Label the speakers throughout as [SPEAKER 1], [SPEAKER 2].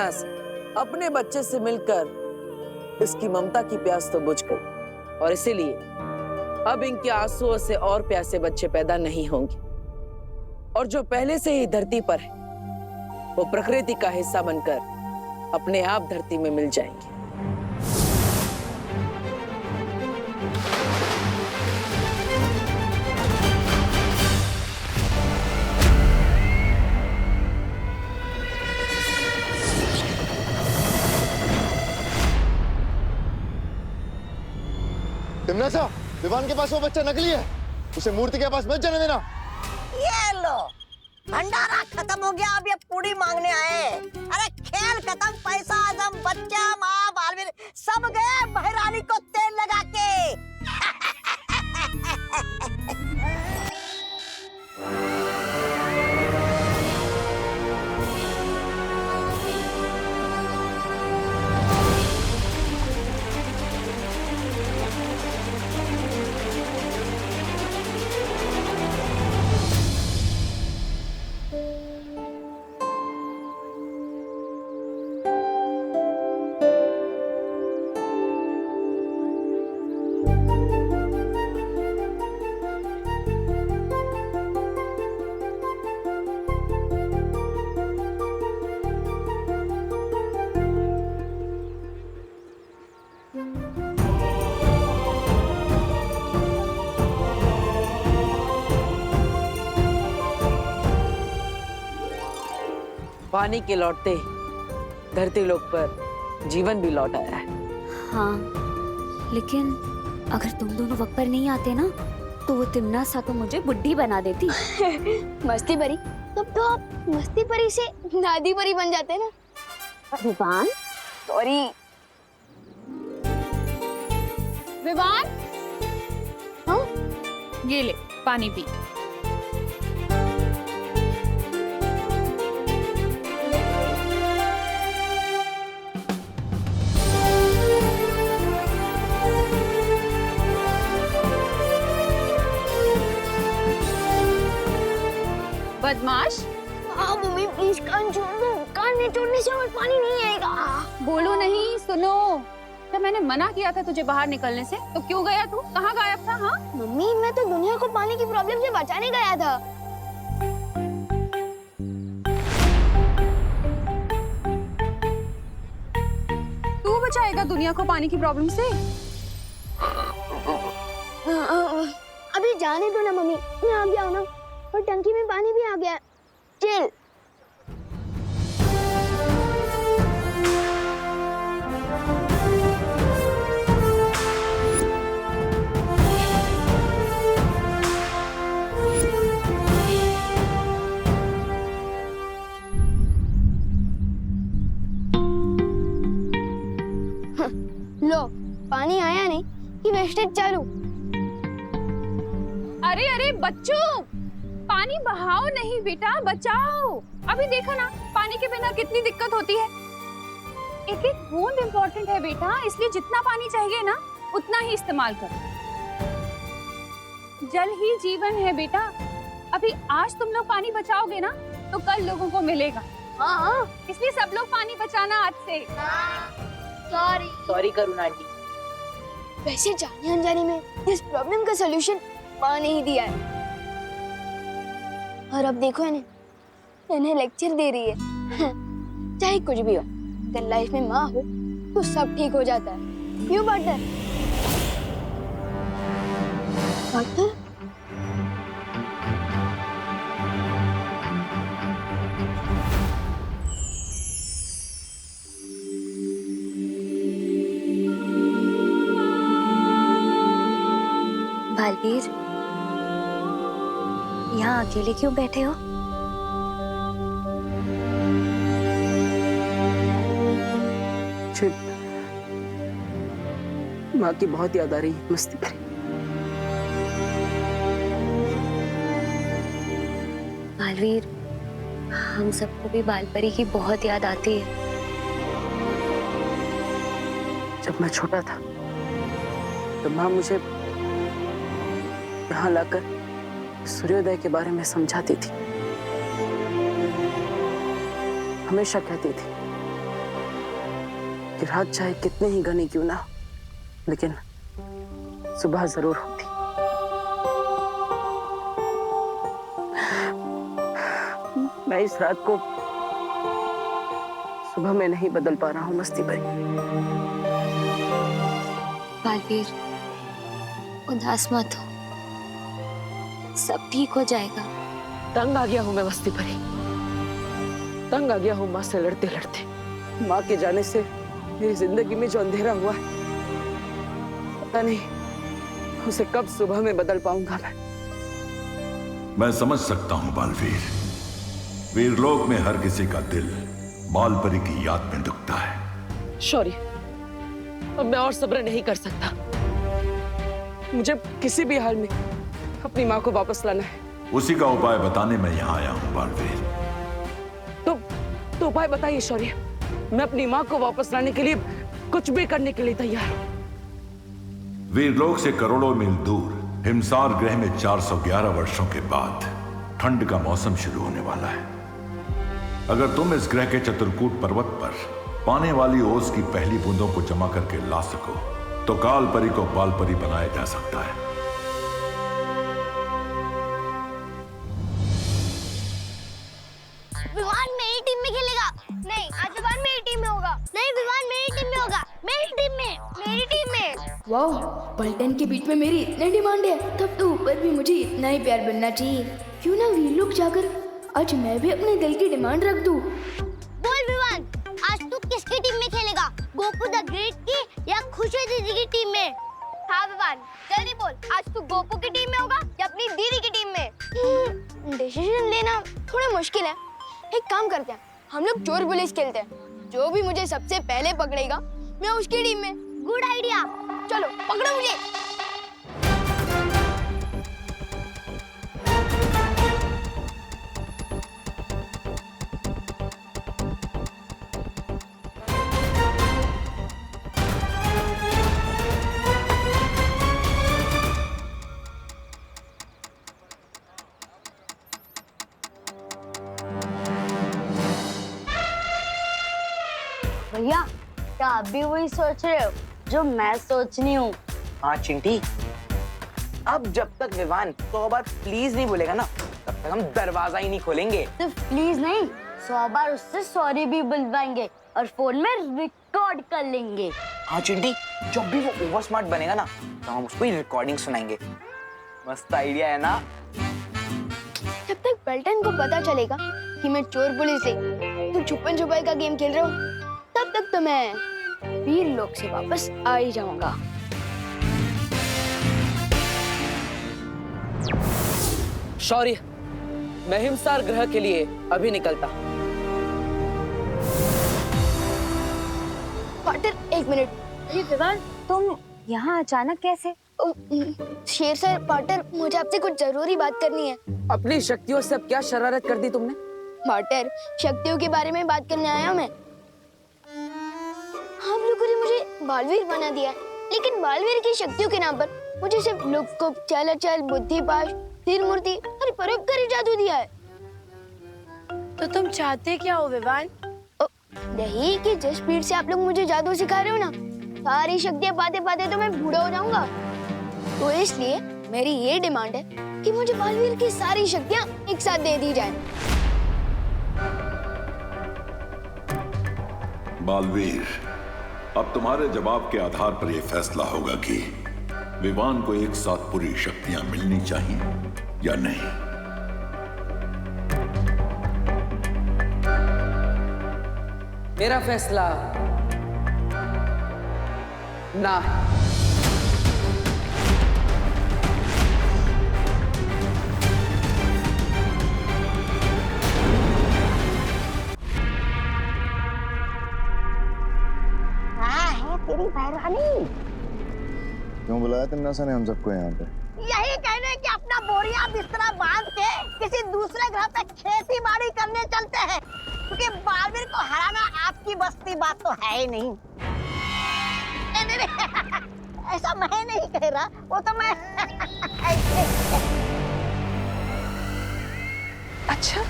[SPEAKER 1] अपने बच्चे से मिलकर इसकी ममता की प्यास तो बुझ गई और इसीलिए अब इनके आंसुओं से और प्यासे बच्चे पैदा नहीं होंगे और जो पहले से ही धरती पर है वो प्रकृति का हिस्सा बनकर अपने आप धरती में मिल जाएंगे।
[SPEAKER 2] तिमनासा, विवान के पास वो बच्चा नकली है, उसे मूर्ति के पास मत जाने देना।
[SPEAKER 3] ये लो, भंडारा खत्म हो गया, अब ये पूरी मांगने आए। अरे खेल खत्म, पैसा आदम, बच्चा, माँ, बालवीर सब गए बहरानी को तेल लगा के।
[SPEAKER 1] पानी के लौटते धरती लोक पर जीवन भी लौट आया है।
[SPEAKER 4] हाँ, लेकिन अगर तुम दोनों वक्त पर नहीं आते ना तो वो तिमनासा तो मुझे बुड्ढी बना देती।
[SPEAKER 5] मस्ती परी, तब तो आप मस्ती परी से दादी परी बन जाते ना। विवान, सॉरी। विवान, हाँ?
[SPEAKER 6] ये ले पानी पी। बदमाश।
[SPEAKER 5] हाँ मम्मी, प्लीज कान छोड़ दो। कान में छोड़ने से और पानी नहीं आएगा।
[SPEAKER 6] बोलो नहीं, सुनो। जब मैंने मना किया था तुझे बाहर निकलने से तो क्यों गया तू? कहाँ गायब था? हाँ
[SPEAKER 5] मम्मी, मैं तो दुनिया को पानी की प्रॉब्लम से बचाने गया था।
[SPEAKER 6] तू बचाएगा दुनिया को पानी की प्रॉब्लम से?
[SPEAKER 5] अभी जाने दो ना मम्मी, मैं आ गया हूँ ना, और टंकी में पानी भी आ गया। चिल। लो, पानी आया नहीं कि वेस्टेज चालू।
[SPEAKER 6] अरे अरे बच्चों, पानी बहाओ नहीं बेटा, बचाओ। अभी देखो ना, पानी के बिना कितनी दिक्कत होती है। एक एक बूंद इम्पोर्टेंट है बेटा, इसलिए जितना पानी चाहिए ना उतना ही इस्तेमाल करो। जल ही जीवन है बेटा। अभी आज तुम लोग पानी बचाओगे ना तो कल लोगों को मिलेगा।
[SPEAKER 5] हाँ,
[SPEAKER 6] इसलिए सब लोग पानी बचाना आज से।
[SPEAKER 1] सॉरी करुणा आंटी।
[SPEAKER 5] वैसे जाने अनजाने में इस प्रॉब्लम का सलूशन माँ ने ही दिया है, और अब देखो इन्हें लेक्चर दे रही है। चाहे कुछ भी हो, अगर लाइफ में माँ हो तो सब ठीक हो जाता है। क्यों पार्टनर? पार्टनर?
[SPEAKER 4] बालवीर, यहाँ अकेले क्यों बैठे हो?
[SPEAKER 1] माँ की बहुत याद आ रही है मस्ती परी।
[SPEAKER 4] बालवीर, हम सबको भी बालपरी की बहुत याद आती है।
[SPEAKER 1] जब मैं छोटा था तो माँ मुझे यहाँ लाकर सूर्योदय के बारे में समझाती थी। हमेशा कहती थी कि रात चाहे कितने ही घनी क्यों ना, लेकिन सुबह जरूर होती। मैं इस रात को सुबह में नहीं बदल पा रहा हूँ मस्ती भरी।
[SPEAKER 4] बालवीर, उदास मत हो, सब ठीक हो जाएगा।
[SPEAKER 1] तंग आ गया हूँ मैं मस्ती भरी, तंग आ गया हूँ माँ से लड़ते लड़ते। माँ के जाने से मेरी जिंदगी में जो अंधेरा हुआ है, पता नहीं उसे कब सुबह में बदल पाऊंगा
[SPEAKER 7] मैं समझ सकता हूँ बालवीर। वीरलोक में हर किसी का दिल बालपरी की याद में दुखता है।
[SPEAKER 1] शौर्य, अब मैं और सब्र नहीं कर सकता। मुझे किसी भी हाल में अपनी माँ को वापस लाना है।
[SPEAKER 7] उसी का उपाय बताने मैं यहाँ आया हूँ बालवीर।
[SPEAKER 1] तो उपाय बताइए शौर्य। मैं अपनी माँ को वापस लाने के लिए कुछ भी करने के लिए तैयार हूँ।
[SPEAKER 7] वीरलोक से करोड़ों मील दूर हिमसार ग्रह में 411 वर्षों के बाद ठंड का मौसम शुरू होने वाला है। अगर तुम इस ग्रह के चतुर्कूट पर्वत पर पाने वाली ओस की पहली बूंदों को जमा करके ला सको तो कालपरी को बालपरी बनाया जा सकता है।
[SPEAKER 8] विवान मेरी टीम में खेलेगा। नहीं, आज विवान मेरी टीम में होगा। नहीं, विवान मेरी टीम में होगा। मेरी टीम में।
[SPEAKER 5] वाह, पलटन के बीच में मेरी इतनी डिमांड है, तब तो ऊपर भी मुझे इतना ही प्यार बनना चाहिए। क्यों ना वीरलोक जाकर आज मैं भी अपने दिल की डिमांड रख दूं।
[SPEAKER 8] बोल विवान, आज तू किसकी टीम में खेलेगा? गोपू द ग्रेट की या खुशी दीदी की टीम में? हाँ विवान, जल्दी बोल, आज तू गोपू की टीम में होगा या अपनी दीदी की टीम में?
[SPEAKER 5] डिसीजन लेना थोड़ा मुश्किल है। एक काम करते हैं, हम लोग चोर पुलिस खेलते हैं। जो भी मुझे सबसे पहले पकड़ेगा मैं उसकी टीम में।
[SPEAKER 8] Good idea.
[SPEAKER 5] चलो पकड़ो मुझे।
[SPEAKER 8] भैया, क्या आप भी वही सोच रहे हो जो मैं सोचनी हूँ?
[SPEAKER 9] हाँ चिंटी, अब जब तक विवान 100 बार प्लीज नहीं बोलेगा ना, तब तक हम दरवाजा ही नहीं खोलेंगे।
[SPEAKER 8] सिर्फ प्लीज नहीं, 100 बार उससे सॉरी भी बुलवाएंगे और फोन में रिकॉर्ड कर लेंगे।
[SPEAKER 9] हाँ चिंटी, जब भी वो ओवर स्मार्ट बनेगा ना, तो हम उसको ही रिकॉर्डिंग सुनाएंगे। मस्त आइडिया है ना?
[SPEAKER 5] जब तक पलटन को पता चलेगा कि मैं चोर पुलिस से तो छुपन छुपाई का गेम खेल रहा हूँ, तब तक तो मैं वीरलोक से वापस आ ही जाऊंगा।
[SPEAKER 1] शौर्य, मैं हिमसार ग्रह के लिए अभी निकलता।
[SPEAKER 5] पार्टनर, एक मिनट।
[SPEAKER 4] ये विवान, तुम यहाँ अचानक कैसे?
[SPEAKER 5] शेर सर, पार्टनर, मुझे आपसे कुछ जरूरी बात करनी है।
[SPEAKER 1] अपनी शक्तियों से अब क्या शरारत कर दी तुमने?
[SPEAKER 5] पार्टनर, शक्तियों के बारे में बात करने आया हूँ मैं। आप लोगों ने मुझे बालवीर बना दिया, लेकिन बालवीर की शक्तियों के नाम पर मुझे सिर्फ लुक-कुक, चल-चल, बुद्धिपाश, तीर मूर्ति और परोपकारी जादू दिया है।
[SPEAKER 10] तो तुम चाहते क्या हो विवान?
[SPEAKER 5] यही कि जिस स्पीड से आप लोग मुझे जादू सिखा रहे हो ना, सारी शक्तियाँ पाते पाते तो मैं बूढ़ा हो जाऊंगा। तो इसलिए मेरी ये डिमांड है कि मुझे बालवीर की सारी शक्तियाँ एक साथ दे दी जाएं।
[SPEAKER 7] बालवीर, अब तुम्हारे जवाब के आधार पर यह फैसला होगा कि विवान को एक साथ पूरी शक्तियां मिलनी चाहिए या नहीं।
[SPEAKER 1] मेरा फैसला ना है।
[SPEAKER 3] तेरी बहरानी।
[SPEAKER 2] क्यों बुलाया तुमने सने हम सबको यहाँ पे?
[SPEAKER 3] यही कहने कि अपना बोरिया बिस्तरा बांध के किसी दूसरे ग्रह पे खेती बाड़ी करने चलते हैं, क्योंकि बालवीर को हराना आपकी बस की बात तो है ही नहीं। नहीं, ऐसा मैं नहीं कह रहा, वो तो मैं
[SPEAKER 6] अच्छा,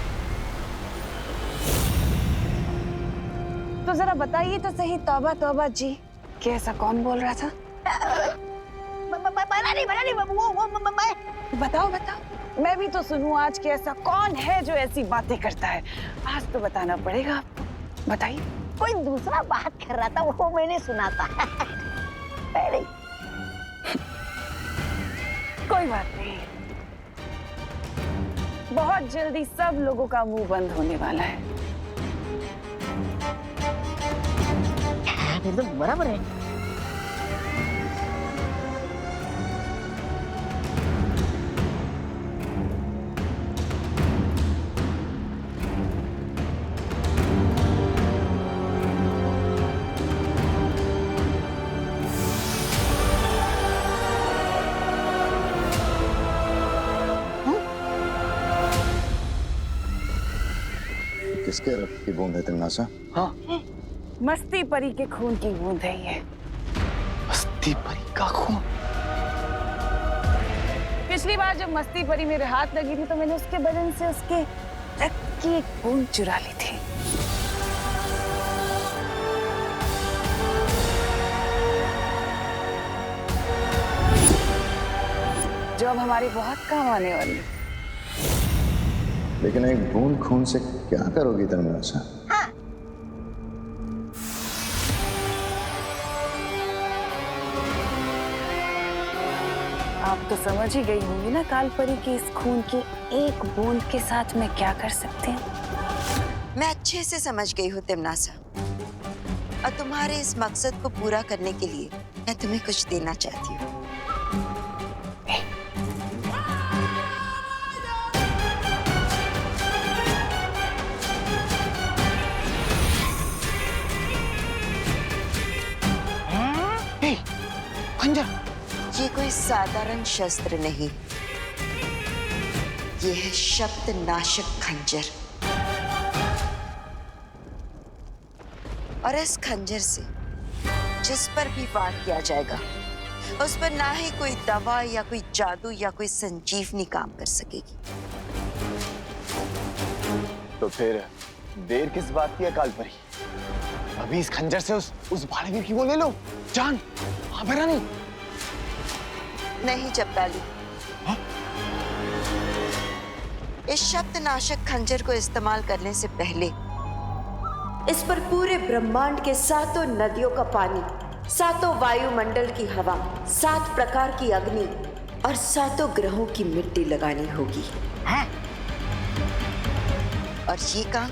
[SPEAKER 6] तो जरा बताइए तो सही, तौबा तौबा जी, कि ऐसा कौन बोल रहा था?
[SPEAKER 3] बना नहीं वो मैं
[SPEAKER 6] बताओ बताओ, मैं भी तो सुनूं आज कि ऐसा कौन है जो ऐसी बातें करता है। आज तो बताना पड़ेगा आपको, बताइए।
[SPEAKER 3] कोई दूसरा बात कर रहा था, वो मैंने सुना था। पहले
[SPEAKER 6] कोई बात नहीं, बहुत जल्दी सब लोगों का मुंह बंद होने वाला है।
[SPEAKER 3] एकदम बराबर है।
[SPEAKER 2] किसके रक्त की बूंद है तिमनासा?
[SPEAKER 9] हाँ,
[SPEAKER 6] मस्ती परी के खून की बूंद है ये।
[SPEAKER 9] मस्ती परी का खून?
[SPEAKER 6] पिछली बार जब मस्ती परी मेरे हाथ लगी थी तो मैंने उसके बदन से उसके रक्त की एक बूंद चुरा ली थी। जो अब हमारे बहुत काम आने वाली है।
[SPEAKER 2] लेकिन एक बूंद खून से क्या करोगी तिमनासा?
[SPEAKER 3] हाँ।
[SPEAKER 6] आप तो समझ ही गई होंगी ना कालपरी की इस खून की एक बूंद के साथ मैं क्या कर सकती हूँ।
[SPEAKER 11] मैं अच्छे से समझ गई हूँ तिमनासा, और तुम्हारे इस मकसद को पूरा करने के लिए मैं तुम्हें कुछ देना चाहती हूँ। ये कोई साधारण शस्त्र नहीं, ये है शब्द नाशक खंजर। और इस खंजर से जिस पर भी वार किया जाएगा उस पर ना ही कोई दवा या कोई जादू या कोई संजीवनी काम कर सकेगी।
[SPEAKER 12] तो फिर देर किस बात की है कालपरी? अभी इस खंजर से उस भाड़ेवीर की वो ले लो जान। हाँ भैरानी।
[SPEAKER 11] नहीं जब्बाली, इस शब्द नाशक खंजर को इस्तेमाल करने से पहले इस पर पूरे ब्रह्मांड के 7 नदियों का पानी, 7 वायुमंडल की हवा, 7 प्रकार की अग्नि और 7 ग्रहों की मिट्टी लगानी होगी।
[SPEAKER 3] है?
[SPEAKER 11] और ये काम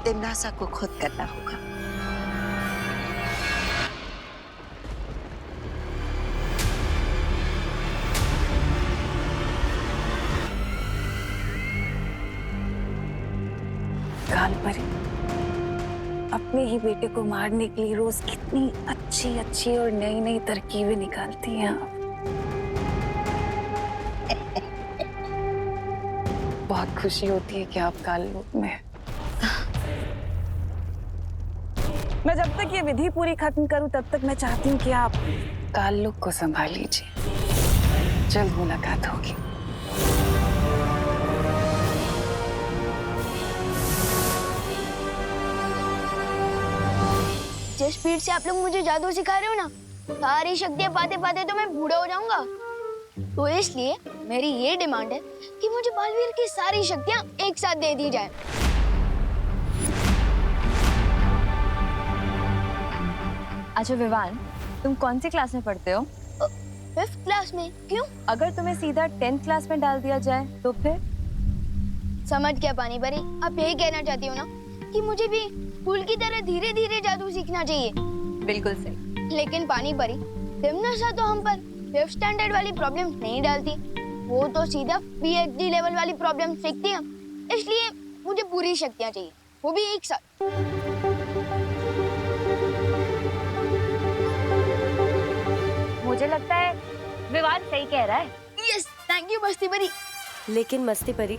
[SPEAKER 11] तिमनासा को खुद करना होगा।
[SPEAKER 6] कालपरी अपने ही बेटे को मारने के लिए रोज कितनी अच्छी अच्छी और नई नई तरकीबें निकालती हैं आप। बहुत खुशी होती है कि आप काल रूप में। मैं जब तक ये विधि पूरी खत्म करूं तब तक मैं चाहती हूँ कि आप काल लोक को संभाल लीजिए। जल्द मुलाकात होगी।
[SPEAKER 5] जिस स्पीड से आप लोग मुझे जादू सिखा रहे हो ना, सारी शक्तियां पाते पाते तो मैं बूढ़ा हो जाऊंगा। तो इसलिए मेरी ये डिमांड है कि मुझे बालवीर की सारी शक्तियां एक साथ दे दी जाए।
[SPEAKER 10] अच्छा विवान, तुम कौन सी क्लास में पढ़ते हो?
[SPEAKER 5] 5th क्लास में। क्यों?
[SPEAKER 10] अगर तुम्हें सीधा 10th क्लास में डाल दिया जाए तो फिर?
[SPEAKER 5] समझ क्या पानी परी, आप यही कहना चाहती हो ना कि मुझे भी फूल की तरह धीरे धीरे जादू सीखना चाहिए?
[SPEAKER 10] बिल्कुल सही।
[SPEAKER 5] लेकिन पानी परी, तिमनासा तो हम पर 5th स्टैंडर्ड वाली प्रॉब्लम नहीं डालती, वो तो सीधा PhD लेवल वाली प्रॉब्लम सीखती है। इसलिए मुझे पूरी शक्तियां चाहिए, वो भी एक साथ।
[SPEAKER 10] मुझे लगता है विवान सही कह रहा है।
[SPEAKER 5] यस, थैंक यू मस्ती परी।
[SPEAKER 13] लेकिन मस्ती परी,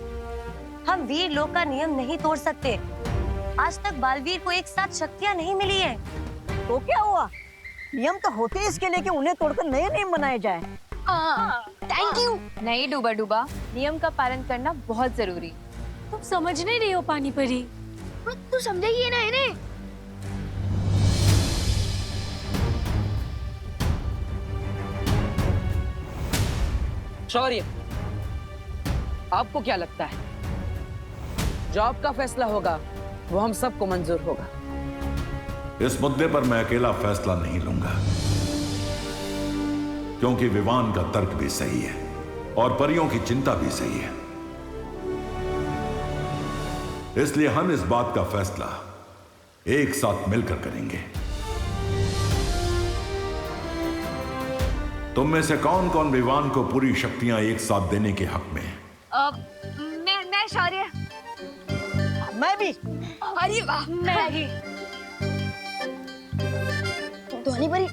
[SPEAKER 13] हम वीर लोक का नियम नहीं तोड़ सकते। आज तक बालवीर को एक साथ शक्तियां नहीं मिली है।
[SPEAKER 3] तो क्या हुआ? नियम तो होते हैं इसके लिए कि उन्हें तोड़कर नए नियम बनाए जाए।
[SPEAKER 5] Thank you.
[SPEAKER 10] नहीं डूबा डूबा, नियम का पालन करना बहुत जरूरी।
[SPEAKER 13] तुम समझ नहीं रही हो पानी परी।
[SPEAKER 5] तू समझेगी ना इन्हें।
[SPEAKER 1] शौर्य, आपको क्या लगता है जो आपका फैसला होगा वो हम सबको मंजूर होगा?
[SPEAKER 7] इस मुद्दे पर मैं अकेला फैसला नहीं लूंगा, क्योंकि विवान का तर्क भी सही है और परियों की चिंता भी सही है। इसलिए हम इस बात का फैसला एक साथ मिलकर करेंगे। तुम में से कौन कौन विवान को पूरी शक्तियां एक साथ देने के हक में है?
[SPEAKER 6] मैं शौर्य।
[SPEAKER 3] मैं भी।
[SPEAKER 6] अरे वाह,
[SPEAKER 5] मैं भी।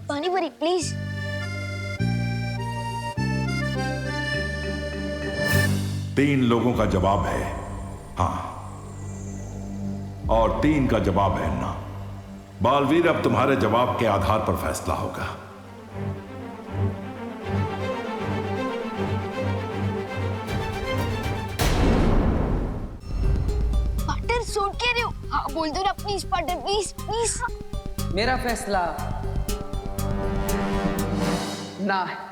[SPEAKER 5] पानी भरी प्लीज।
[SPEAKER 7] तीन लोगों का जवाब है हाँ, और 3 का जवाब है ना। बालवीर, अब तुम्हारे जवाब के आधार पर फैसला होगा।
[SPEAKER 5] पार्टनर सुन के रहे हो? हाँ बोल दो ना प्लीज पार्टनर, प्लीज प्लीज।
[SPEAKER 1] मेरा फैसला ना है।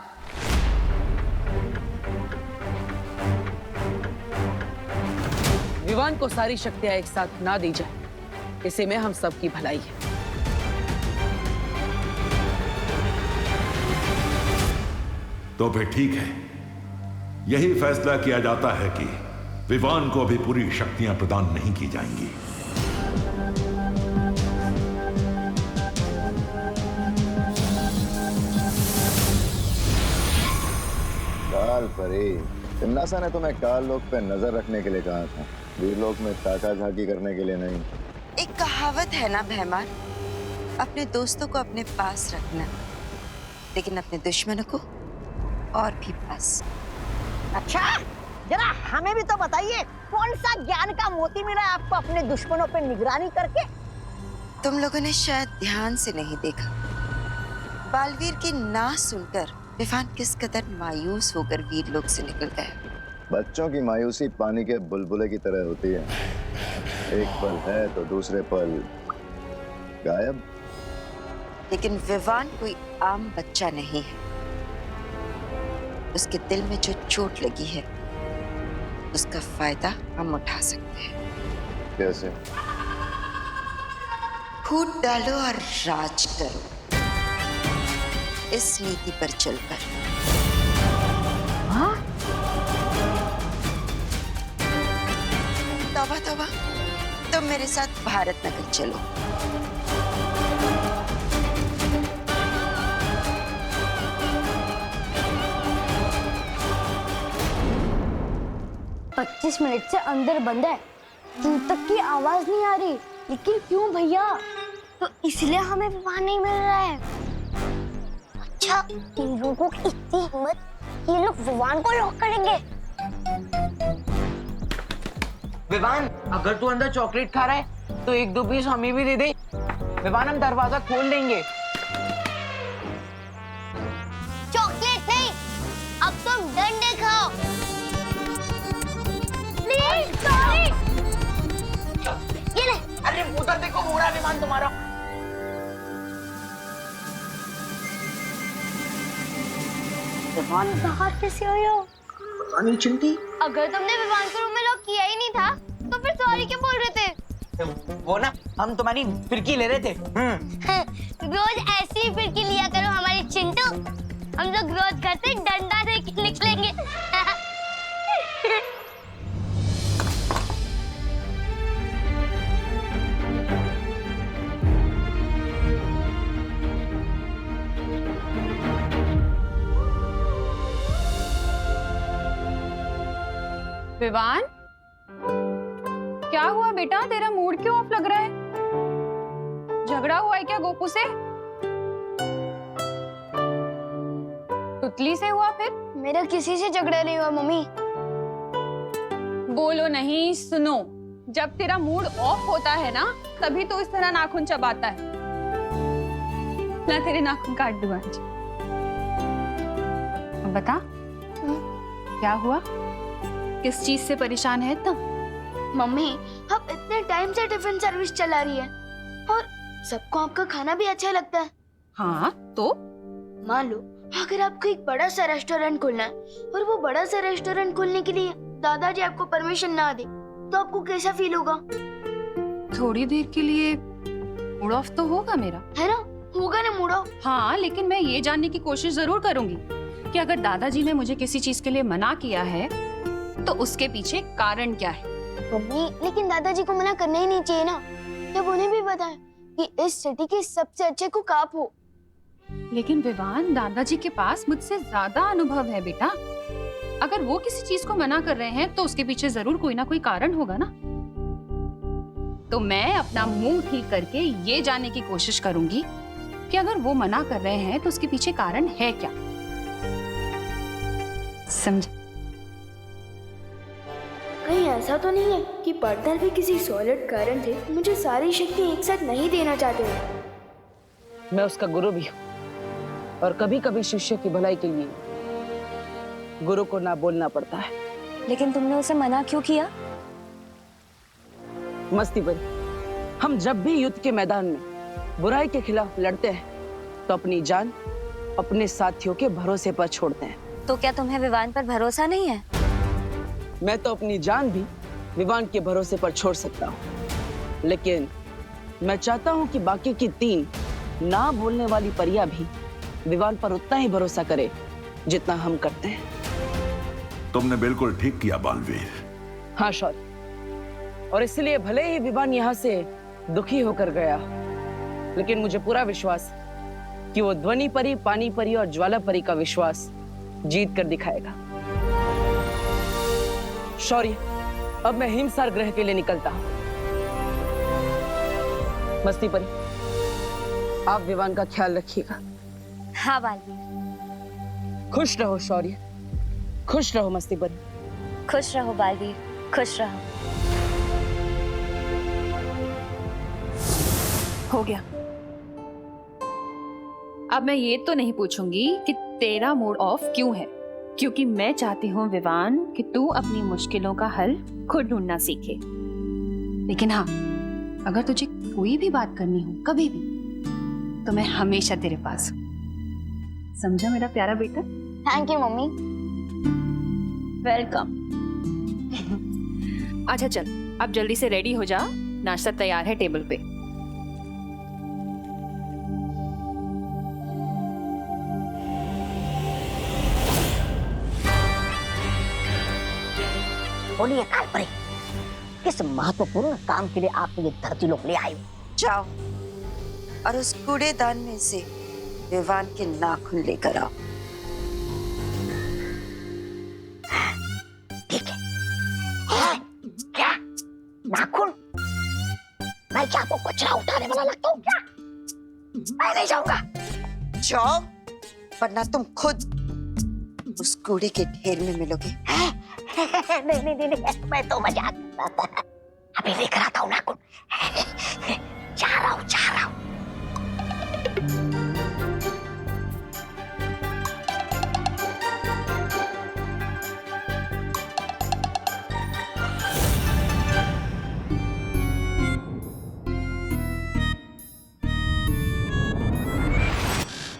[SPEAKER 1] विवान को सारी शक्तियां एक साथ ना दी जाए, इसी में हम सबकी भलाई है।
[SPEAKER 7] तो फिर ठीक है, यही फैसला किया जाता है कि विवान को अभी पूरी शक्तियां प्रदान नहीं की जाएंगी।
[SPEAKER 2] काल परी, तिमनासा ने तुम्हें काल लोक पे नजर रखने के लिए कहा था, वीरलोक में ताका झाकी करने के लिए नहीं।
[SPEAKER 11] एक कहावत है ना भैमान, अपने दोस्तों को अपने पास रखना, लेकिन अपने दुश्मनों को और भी पास।
[SPEAKER 3] अच्छा, जरा हमें भी तो बताइए, कौन सा ज्ञान का मोती मिला है आपको अपने दुश्मनों पे निगरानी करके?
[SPEAKER 11] तुम लोगों ने शायद ध्यान से नहीं देखा, बालवीर की ना सुनकर विवान किस कदर मायूस होकर वीरलोक से निकल गया।
[SPEAKER 2] बच्चों की मायूसी पानी के बुलबुले की तरह होती है, एक पल है तो दूसरे पल गायब।
[SPEAKER 11] लेकिन विवान कोई आम बच्चा नहीं है, उसके दिल में जो चोट लगी है उसका फायदा हम उठा सकते हैं।
[SPEAKER 2] कैसे?
[SPEAKER 11] फूट डालो और राज करो, इस नीति पर चलकर।
[SPEAKER 3] हाँ?
[SPEAKER 11] तौबा तौबा, तुम मेरे साथ भारत नगर चलो।
[SPEAKER 5] पच्चीस मिनट से अंदर बंद है, दूर तक की आवाज नहीं आ रही। लेकिन क्यों भैया? तो इसलिए हमें विवान नहीं मिल रहा है। अच्छा, इन लोगों की इतनी हिम्मत, ये लोग विवान को लॉक करेंगे।
[SPEAKER 9] विवान, अगर तू अंदर चॉकलेट खा रहा है तो 1-2 पीस हमें भी दे दे। विवान, हम दरवाजा खोल देंगे।
[SPEAKER 8] चॉकलेट नहीं, अब तुम डंडे खाओ। Please sorry. ये ले।
[SPEAKER 9] अरे उधर देखो, मुड़ा विमान तुम्हारा।
[SPEAKER 5] विवान बाहर कैसे आया?
[SPEAKER 9] अनिल चिंटी,
[SPEAKER 8] अगर तुमने विवान को रूम में लॉक किया ही नहीं था तो फिर सॉरी क्यों बोल रहे थे?
[SPEAKER 9] वो ना, हम तुम्हारी फिरकी ले रहे थे।
[SPEAKER 8] रोज ऐसी ही फिरकी लिया करो हमारी चिंटू, हम लोग रोज घर से डंडा लेके निकलेंगे।
[SPEAKER 6] विवान, क्या हुआ बेटा? तेरा मूड क्यों ऑफ लग रहा है? झगड़ा हुआ है क्या गोपू से? तुतली से हुआ फिर?
[SPEAKER 5] मेरा किसी से झगड़ा नहीं हुआ मम्मी।
[SPEAKER 6] बोलो नहीं, सुनो। जब तेरा मूड ऑफ होता है ना, तभी तो इस तरह नाखून चबाता है। ना तेरे नाखून काट दूं आज। अब बता, क्या हुआ? किस चीज से परेशान है तुम?
[SPEAKER 5] मम्मी, आप इतने टाइम से टिफिन सर्विस चला रही है और सबको आपका खाना भी अच्छा लगता है।
[SPEAKER 6] हाँ तो
[SPEAKER 5] मान लो अगर आपको एक बड़ा सा रेस्टोरेंट खोलना है और वो बड़ा सा रेस्टोरेंट खोलने के लिए दादाजी आपको परमिशन ना दे तो आपको कैसा फील होगा?
[SPEAKER 6] थोड़ी देर के लिए मूड ऑफ तो होगा मेरा,
[SPEAKER 5] है ना? होगा ना मूड ऑफ।
[SPEAKER 6] हाँ, लेकिन मैं ये जानने की कोशिश जरूर करूंगी कि अगर दादाजी ने मुझे किसी चीज के लिए मना किया है तो उसके पीछे कारण क्या है।
[SPEAKER 5] मम्मी, लेकिन दादाजी को मना करना ही नहीं चाहिए ना, जब उन्हें भी पता है कि इस सिटी के सबसे अच्छे कुक आप हो।
[SPEAKER 6] लेकिन विवान, दादाजी के पास मुझसे ज्यादा अनुभव है बेटा। अगर वो किसी चीज को मना कर रहे हैं तो उसके पीछे जरूर कोई ना कोई कारण होगा ना। तो मैं अपना मुंह ठीक करके ये जानने की कोशिश करूंगी कि अगर वो मना कर रहे हैं तो उसके पीछे कारण है क्या। समझे?
[SPEAKER 5] कहीं ऐसा तो नहीं है कि पार्टनर भी किसी सॉलिड कारण से मुझे सारी शक्ति एक साथ नहीं देना चाहते हो।
[SPEAKER 1] मैं उसका गुरु भी हूँ और कभी कभी शिष्य की भलाई के लिए गुरु को ना बोलना पड़ता है।
[SPEAKER 13] लेकिन तुमने उसे मना क्यों किया?
[SPEAKER 1] मस्ती बनी, हम जब भी युद्ध के मैदान में बुराई के खिलाफ लड़ते हैं तो अपनी जान अपने साथियों के भरोसे पर छोड़ते हैं।
[SPEAKER 13] तो क्या तुम्हें विवान पर भरोसा नहीं है?
[SPEAKER 1] मैं तो अपनी जान भी विवान के भरोसे पर छोड़ सकता हूँ, लेकिन मैं चाहता हूँ कि बाकी की 3 ना बोलने वाली परियां भी विवान पर उतना ही भरोसा करे जितना हम करते हैं।
[SPEAKER 7] तुमने बिल्कुल ठीक किया बालवीर।
[SPEAKER 1] हाँ शौर्य, और इसलिए भले ही विवान यहाँ से दुखी होकर गया, लेकिन मुझे पूरा विश्वास है कि वो ध्वनि परी, पानी परी और ज्वाला परी का विश्वास जीत कर दिखाएगा। शौर्य, अब मैं हिमसार ग्रह के लिए निकलता हूँ। मस्ती परी, आप विवान का ख्याल रखिएगा।
[SPEAKER 13] हाँ बालवीर।
[SPEAKER 1] खुश रहो शौर्य, खुश रहो मस्ती परी।
[SPEAKER 13] खुश रहो बालवीर, खुश रहो।
[SPEAKER 6] हो गया। अब मैं ये तो नहीं पूछूंगी कि तेरा मूड ऑफ क्यों है, क्योंकि मैं चाहती हूँ विवान कि तू अपनी मुश्किलों का हल खुद ढूंढना सीखे। लेकिन हाँ, अगर तुझे कोई भी बात करनी हो कभी भी, तो मैं हमेशा तेरे पास हूँ। समझा मेरा प्यारा बेटा?
[SPEAKER 5] Thank you mummy.
[SPEAKER 6] वेलकम। अच्छा चल, अब जल्दी से रेडी हो जा, नाश्ता तैयार है टेबल पे।
[SPEAKER 3] बोलिए कालपरी, किस महत्वपूर्ण काम के लिए आप ये धरती लोक ले आए हो?
[SPEAKER 11] जाओ और उस कूड़ेदान में से विवान के नाखून लेकर आओ।
[SPEAKER 3] ठीक है। क्या नाखून? मैं क्या आपको कचरा उठाने वाला लगता हूँ क्या? मैं नहीं जाऊंगा।
[SPEAKER 11] जाओ, वरना तुम खुद उस कूड़े के ढेर में मिलोगे।
[SPEAKER 3] नहीं, मैं तो मजाक कर रहा था। अभी लेकर आता हूँ नाखून। जा रहा हूँ।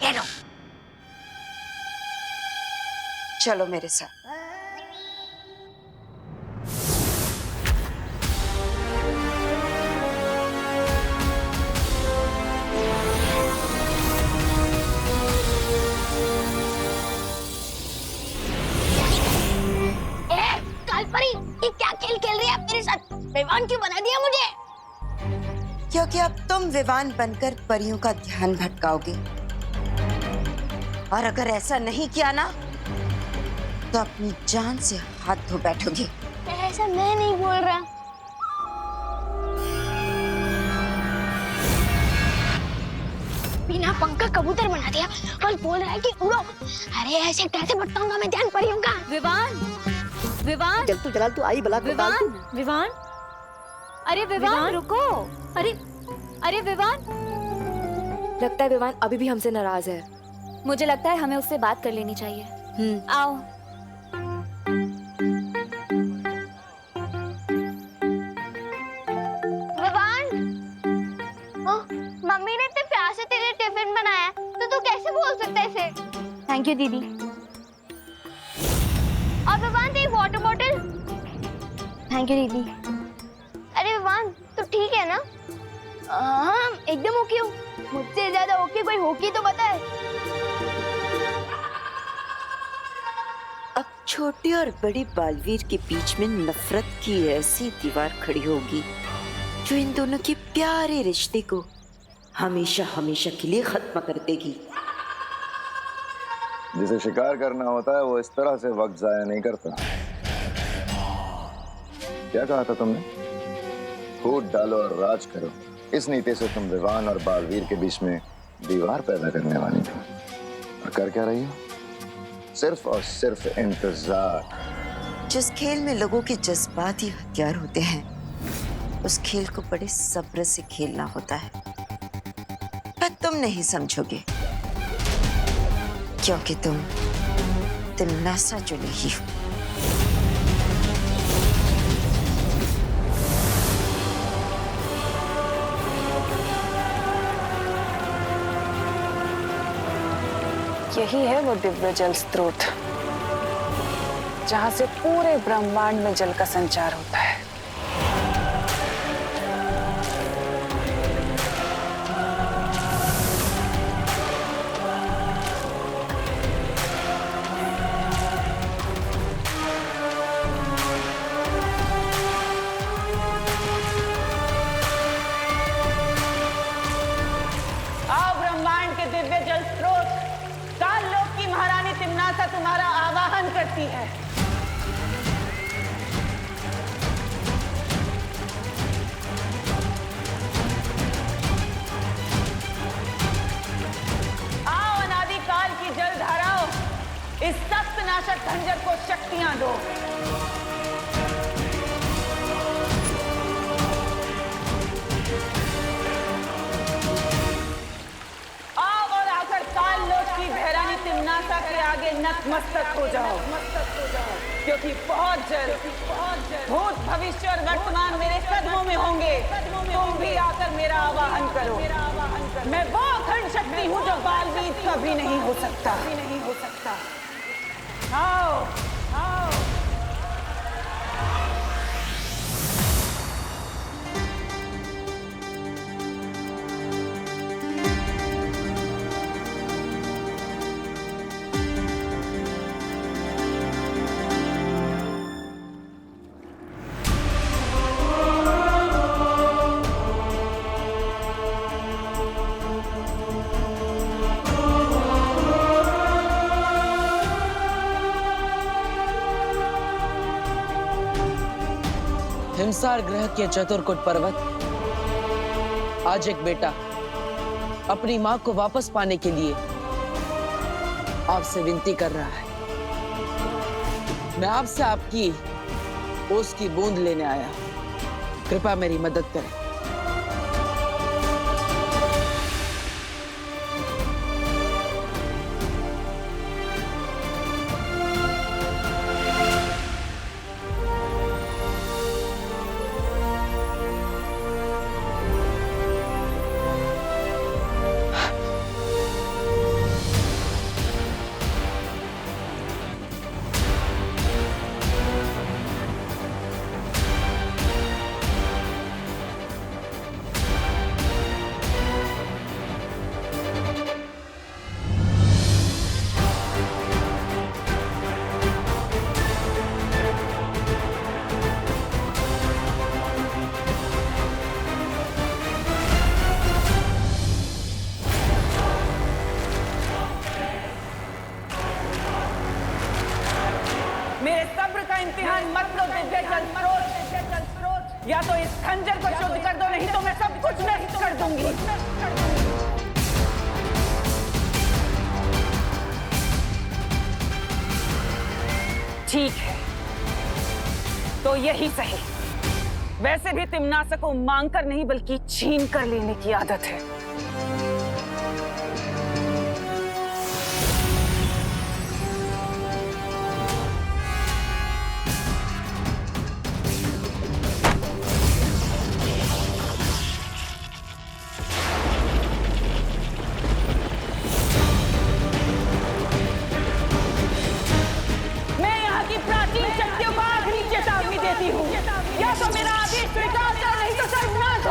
[SPEAKER 3] ये लो।
[SPEAKER 11] चलो मेरे साथ।
[SPEAKER 5] ये क्या खेल खेल रही है आप मेरे साथ? विवान क्यों बना दिया मुझे?
[SPEAKER 11] क्योंकि अब तुम विवान बनकर परियों का ध्यान भटकाओगे, और अगर ऐसा नहीं किया ना तो अपनी जान से हाथ धो बैठोगे।
[SPEAKER 5] ऐसा मैं नहीं बोल रहा। बिना पंख का कबूतर बना दिया और बोल रहा है कि उड़ो। अरे ऐसे कैसे भटकाऊंगा मैं ध्यान परियों का?
[SPEAKER 13] विवान,
[SPEAKER 3] जल तू आई बला को डाल तू।
[SPEAKER 10] विवान, अरे विवान रुको। अरे विवान,
[SPEAKER 4] लगता है विवान अभी भी हमसे नाराज है। मुझे लगता है हमें उससे बात कर लेनी चाहिए।
[SPEAKER 10] आओ।
[SPEAKER 8] मम्मी ने इतने प्यार से तेरे टिफिन बनाया है, तो तू कैसे बोल सकता है इसे?
[SPEAKER 5] थैंक यू दीदी।
[SPEAKER 8] और विवान तेरी वाटर बॉटल।
[SPEAKER 5] थैंक यू दीदी।
[SPEAKER 8] अरे विवान तू ठीक है ना?
[SPEAKER 5] हाँ एकदम ओके हूँ। मुझसे ज्यादा ओके कोई होगी तो बता है।
[SPEAKER 11] अब छोटी और बड़ी बालवीर के बीच में नफरत की ऐसी दीवार खड़ी होगी जो इन दोनों के प्यारे रिश्ते को हमेशा हमेशा के लिए खत्म कर देगी।
[SPEAKER 2] जिसे शिकार करना होता है वो इस तरह से वक्त जाया नहीं करता। क्या कहा था तुमने? फूट डालो और राज करो। इस नीति से तुम विवान और बालवीर के बीच में दीवार पैदा करने वाली थी। और कर क्या रही हो? सिर्फ और सिर्फ इंतजार।
[SPEAKER 11] जिस खेल में लोगों के जज्बात ही हथियार होते हैं, उस खेल को बड़े सब्र से खेलना होता है। पर तुम नहीं समझोगे, क्योंकि तुम तिमनासा जो नहीं हो।
[SPEAKER 14] यही है वो दिव्य जल स्रोत जहां से पूरे ब्रह्मांड में जल का संचार होता है।
[SPEAKER 1] आओ ब्रह्मांड के दिव्य जल स्रोत, काल लोक की महारानी तिम्नासा तुम्हारा आवाहन करती है। आओ अनादिकाल की जल धाराओं, इस सख्त नाशक खंजर को शक्तियां दो। तिम्नासा के आगे नतमस्तक हो जाओ, क्योंकि बहुत जल्द भूत भविष्य और वर्तमान मेरे कदमों में होंगे। तुम भी आकर मेरा आवाहन करो। मैं वो अखंड शक्ति हूँ जो बालवीर कभी नहीं हो सकता। आओ आओ। हिमसार ग्रह के चतुर्कुट पर्वत आज एक बेटा अपनी मां को वापस पाने के लिए आपसे विनती कर रहा है। मैं आपसे आपकी ओस की बूंद लेने आया। कृपया मेरी मदद करें। मेरे सब्र का इम्तिहान मत लो दिव्य जल स्रोत। या तो इस खंजर को शुद्ध कर दो, नहीं तो मैं सब कुछ नष्ट कर दूंगी। ठीक है, तो यही सही। वैसे भी तिम्नासा को मांग कर नहीं बल्कि छीन कर लेने की आदत है। चाहती हूँ या तो